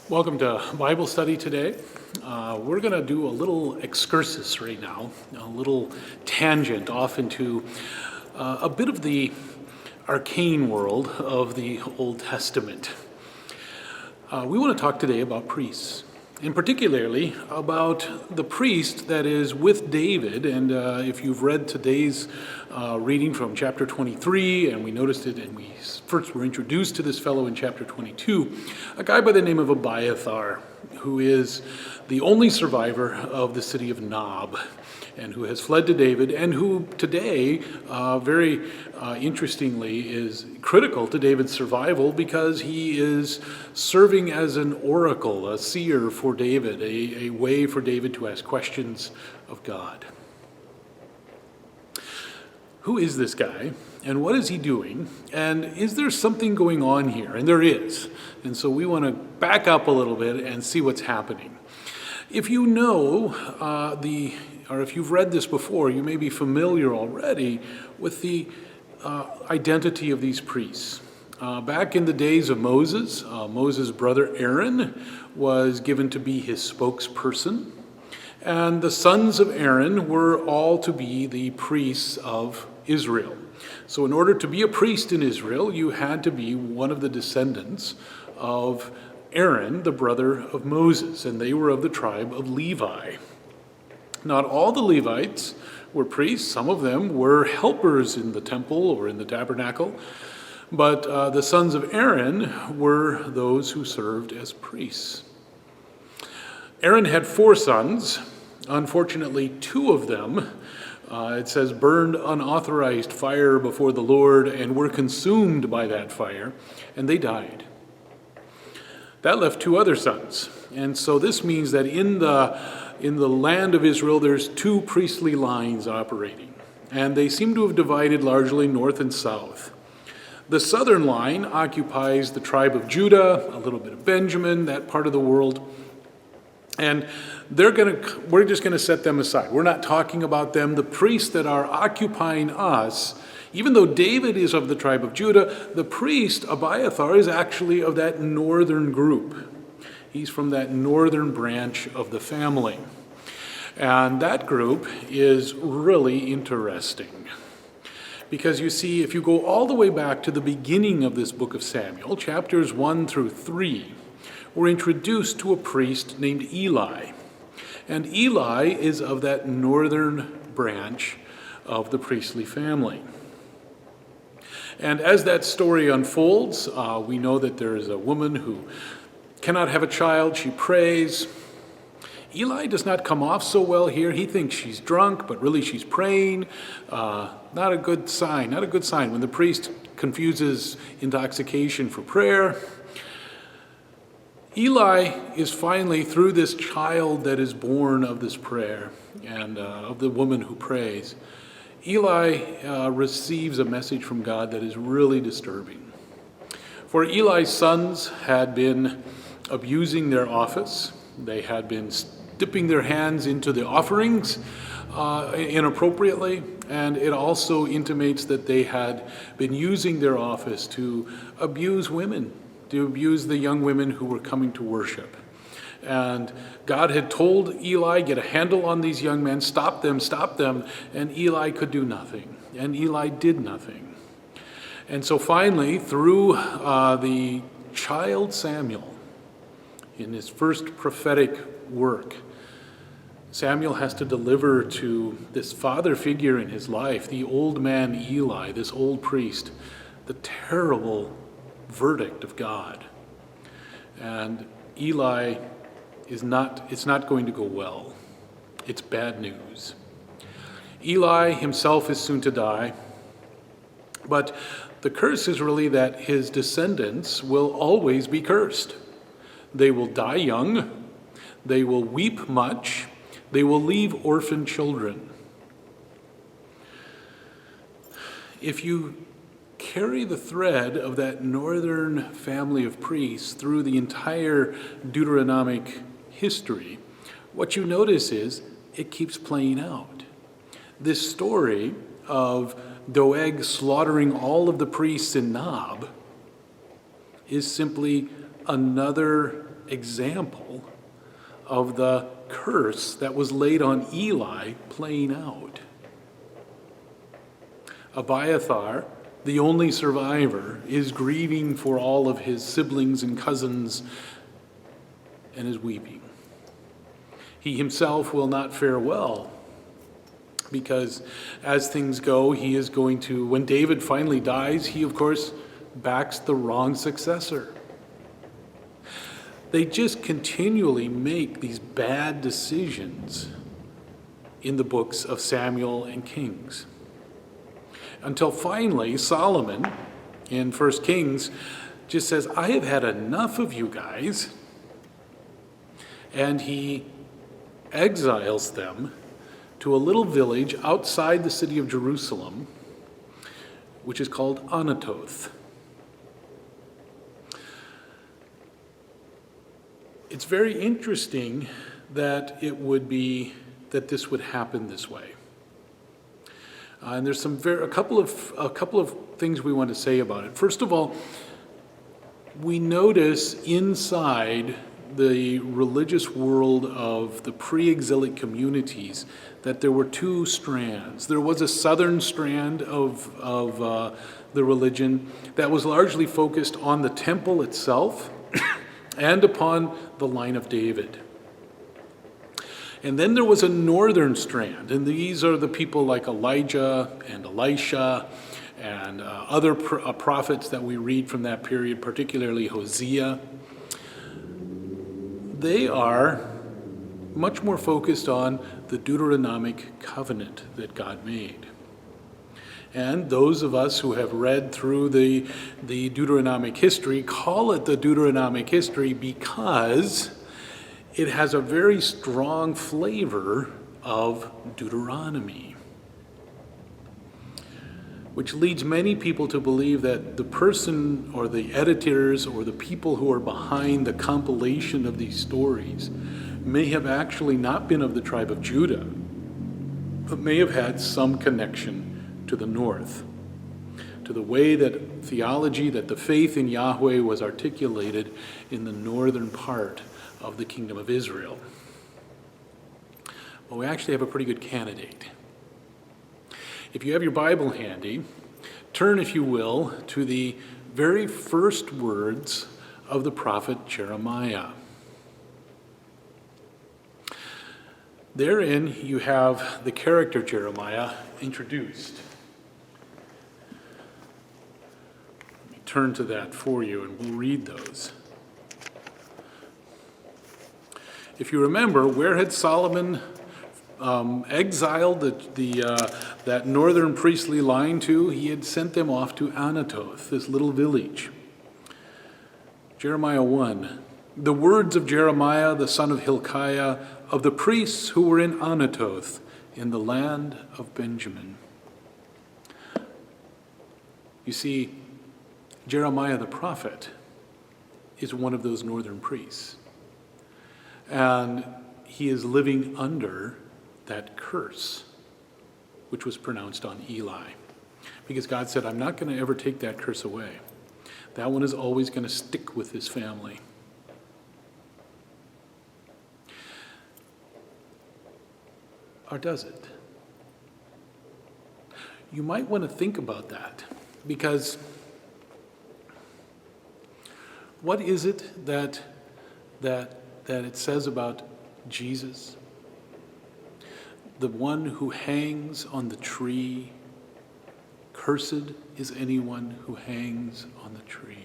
Welcome to Bible study today. We're going to do a little excursus right now, a little tangent off into a bit of the arcane world of the Old Testament. We want to talk today about priests, and particularly about the priest that is with David. And if you've read today's reading from chapter 23, and we noticed it, and we first were introduced to this fellow in chapter 22, a guy by the name of Abiathar, who is the only survivor of the city of Nob, and who has fled to David, and who today, very interestingly, is critical to David's survival because he is serving as an oracle, a seer for David, a way for David to ask questions of God. Who is this guy, and what is he doing, and is there something going on here? And there is. And so we want to back up a little bit and see what's happening. If you know or if you've read this before, you may be familiar already with the identity of these priests. Back in the days of Moses, Moses' brother Aaron was given to be his spokesperson, and the sons of Aaron were all to be the priests of Israel. So in order to be a priest in Israel, you had to be one of the descendants of Aaron, the brother of Moses, and they were of the tribe of Levi. Not all the Levites were priests. Some of them were helpers in the temple or in the tabernacle, but the sons of Aaron were those who served as priests. Aaron had 4 sons. Unfortunately, 2 of them, it says, burned unauthorized fire before the Lord and were consumed by that fire, and they died. That left 2 other sons. And so this means that in the land of Israel, there's 2 priestly lines operating, and they seem to have divided largely north and south. The southern line occupies the tribe of Judah, a little bit of Benjamin, that part of the world, and we're just going to set them aside. We're not talking about them. The priests that are occupying us, even though David is of the tribe of Judah, the priest Abiathar is actually of that northern group. He's from that northern branch of the family. And that group is really interesting. Because you see, if you go all the way back to the beginning of this book of Samuel, chapters 1 through 3, we're introduced to a priest named Eli. And Eli is of that northern branch of the priestly family. And as that story unfolds, we know that there is a woman who cannot have a child. She prays. Eli does not come off so well here. He thinks she's drunk, but really she's praying. Not a good sign. Not a good sign when the priest confuses intoxication for prayer. Eli is finally, through this child that is born of this prayer and of the woman who prays, Eli receives a message from God that is really disturbing. For Eli's sons had been abusing their office. They had been dipping their hands into the offerings inappropriately, and it also intimates that they had been using their office to abuse women, to abuse the young women who were coming to worship. And God had told Eli, get a handle on these young men, stop them, and Eli could do nothing. And Eli did nothing. And so finally, through the child Samuel, in his first prophetic work, Samuel has to deliver to this father figure in his life, the old man Eli, this old priest, the terrible verdict of God. And Eli it's not going to go well. It's bad news. Eli himself is soon to die, but the curse is really that his descendants will always be cursed. They will die young, they will weep much, they will leave orphan children. If you carry the thread of that northern family of priests through the entire Deuteronomic history, what you notice is it keeps playing out. This story of Doeg slaughtering all of the priests in Nob is simply another example of the curse that was laid on Eli playing out. Abiathar, the only survivor, is grieving for all of his siblings and cousins and is weeping. He himself will not fare well because as things go, he is going to, when David finally dies, he of course backs the wrong successor. They just continually make these bad decisions in the books of Samuel and Kings. Until finally, Solomon in 1 Kings just says, I have had enough of you guys. And he exiles them to a little village outside the city of Jerusalem, which is called Anathoth. It's very interesting that this would happen this way. And there's a couple of things we want to say about it. First of all, we notice inside the religious world of the pre-exilic communities that there were two strands. There was a southern strand of the religion that was largely focused on the temple itself and upon the line of David. And then there was a northern strand, and these are the people like Elijah and Elisha and other prophets that we read from that period, particularly Hosea. They are much more focused on the Deuteronomic covenant that God made. And those of us who have read through the Deuteronomic history call it the Deuteronomic history because it has a very strong flavor of Deuteronomy, which leads many people to believe that the person or the editors or the people who are behind the compilation of these stories may have actually not been of the tribe of Judah, but may have had some connection to the north, to the way that theology, that the faith in Yahweh was articulated in the northern part of the kingdom of Israel. Well, we actually have a pretty good candidate. If you have your Bible handy, turn, if you will, to the very first words of the prophet Jeremiah. Therein you have the character Jeremiah introduced. Let me turn to that for you and we'll read those. If you remember, where had Solomon exiled that northern priestly line to? He had sent them off to Anathoth, this little village. Jeremiah 1. The words of Jeremiah, the son of Hilkiah, of the priests who were in Anathoth, in the land of Benjamin. You see, Jeremiah the prophet is one of those northern priests. And he is living under that curse, which was pronounced on Eli. Because God said, I'm not going to ever take that curse away. That one is always going to stick with his family. Or does it? You might want to think about that, because what is it that it says about Jesus? The one who hangs on the tree, cursed is anyone who hangs on the tree.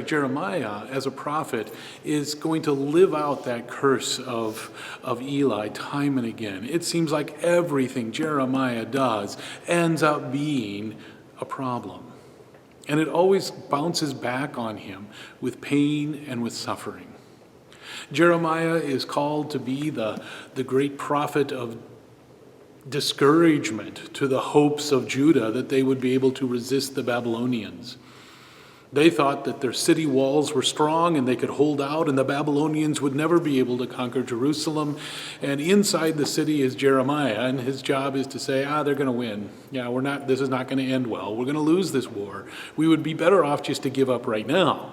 Jeremiah, as a prophet, is going to live out that curse of Eli time and again. It seems like everything Jeremiah does ends up being a problem. And it always bounces back on him with pain and with suffering. Jeremiah is called to be the great prophet of discouragement to the hopes of Judah that they would be able to resist the Babylonians. They thought that their city walls were strong and they could hold out, and the Babylonians would never be able to conquer Jerusalem. And inside the city is Jeremiah, and his job is to say, they're going to win. Yeah, this is not going to end well. We're going to lose this war. We would be better off just to give up right now.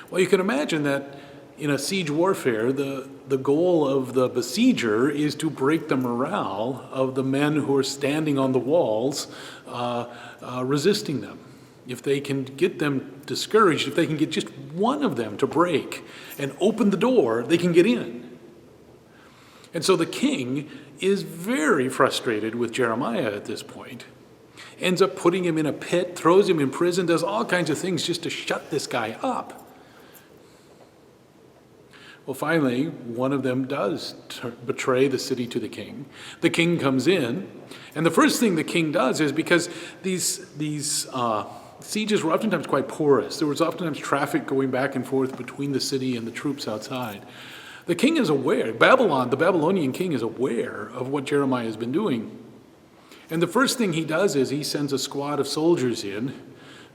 Well, you can imagine that in a siege warfare, the goal of the besieger is to break the morale of the men who are standing on the walls resisting them. If they can get them discouraged, if they can get just one of them to break and open the door, they can get in. And so the king is very frustrated with Jeremiah at this point. Ends up putting him in a pit, throws him in prison, does all kinds of things just to shut this guy up. Well, finally, one of them does betray the city to the king. The king comes in, and the first thing the king does is, because these sieges were oftentimes quite porous. There was oftentimes traffic going back and forth between the city and the troops outside. The king is aware, the Babylonian king is aware of what Jeremiah has been doing. And the first thing he does is he sends a squad of soldiers in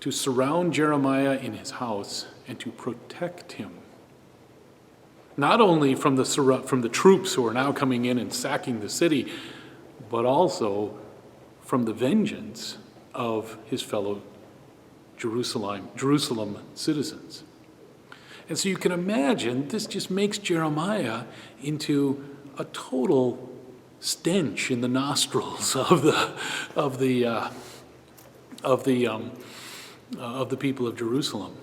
to surround Jeremiah in his house and to protect him. Not only from the troops who are now coming in and sacking the city, but also from the vengeance of his fellow Jerusalem citizens. And so you can imagine this just makes Jeremiah into a total stench in the nostrils of the people of Jerusalem.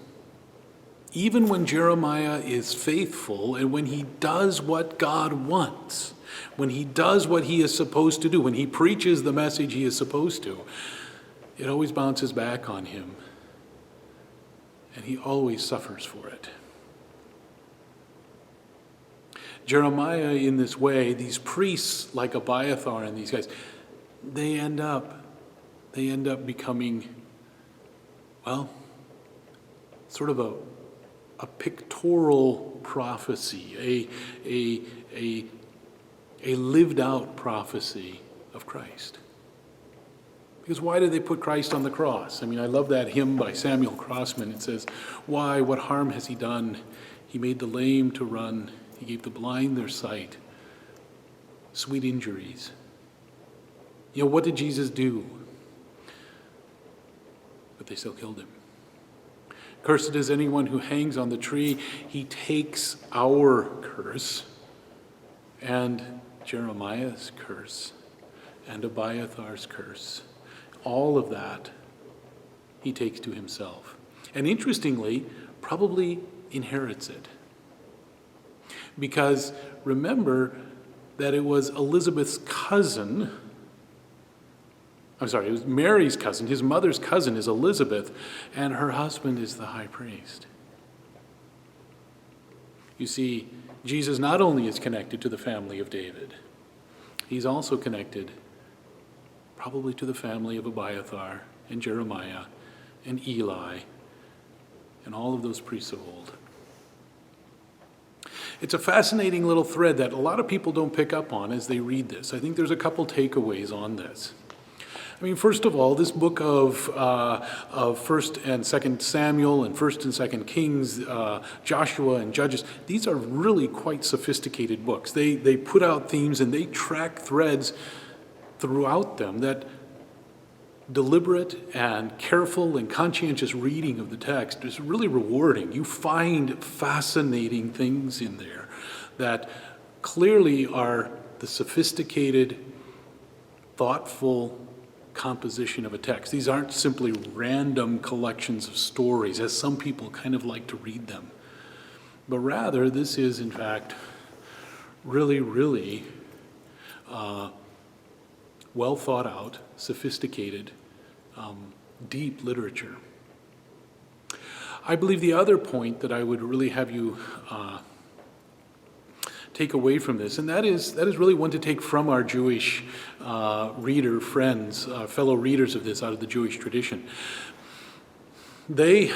Even when Jeremiah is faithful and when he does what God wants, when he does what he is supposed to do, when he preaches the message he is supposed to, it always bounces back on him. And he always suffers for it. Jeremiah, in this way, these priests like Abiathar and these guys, they end up becoming, well, sort of a pictorial prophecy, a lived out prophecy of Christ. Because why did they put Christ on the cross? I mean, I love that hymn by Samuel Crossman. It says, "Why, what harm has he done? He made the lame to run. He gave the blind their sight. Sweet injuries." You know, what did Jesus do? But they still killed him. Cursed is anyone who hangs on the tree. He takes our curse and Jeremiah's curse and Abiathar's curse. All of that he takes to himself. And interestingly, probably inherits it. Because remember that it was Elizabeth's cousin, it was Mary's cousin, his mother's cousin is Elizabeth, and her husband is the high priest. You see, Jesus not only is connected to the family of David, he's also connected probably to the family of Abiathar and Jeremiah and Eli and all of those priests of old. It's a fascinating little thread that a lot of people don't pick up on as they read this. I think there's a couple takeaways on this. I mean, first of all, this book of 1st and 2nd Samuel and 1st and 2nd Kings, Joshua and Judges, these are really quite sophisticated books. They put out themes and they track threads throughout them that deliberate and careful and conscientious reading of the text is really rewarding. You find fascinating things in there that clearly are the sophisticated, thoughtful composition of a text. These aren't simply random collections of stories, as some people kind of like to read them. But rather, this is, in fact, really well thought out, sophisticated, deep literature. I believe the other point that I would really have you take away from this, and that is really one to take from our Jewish reader friends, fellow readers of this out of the Jewish tradition. They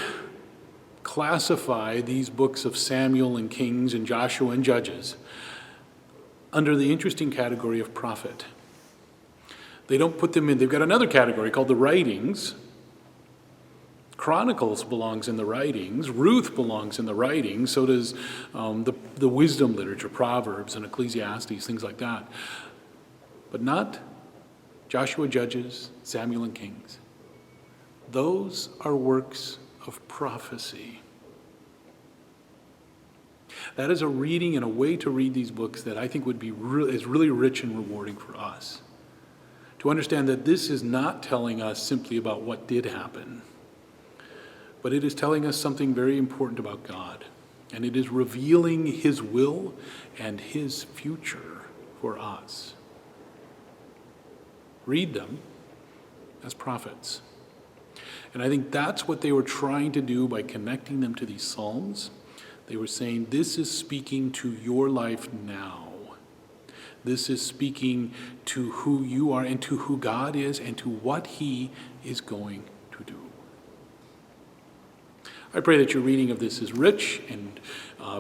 classify these books of Samuel and Kings and Joshua and Judges under the interesting category of prophet. They don't put them in, they've got another category called the writings, Chronicles belongs in the writings. Ruth belongs in the writings. So does the wisdom literature, Proverbs and Ecclesiastes, things like that. But not Joshua, Judges, Samuel, and Kings. Those are works of prophecy. That is a reading and a way to read these books that I think would be is really rich and rewarding for us. To understand that this is not telling us simply about what did happen, but it is telling us something very important about God. And it is revealing his will and his future for us. Read them as prophets. And I think that's what they were trying to do by connecting them to these Psalms. They were saying, this is speaking to your life now. This is speaking to who you are and to who God is and to what he is going to do. I pray that your reading of this is rich and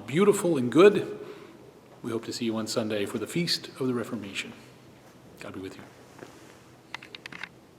beautiful and good. We hope to see you on Sunday for the Feast of the Reformation. God be with you.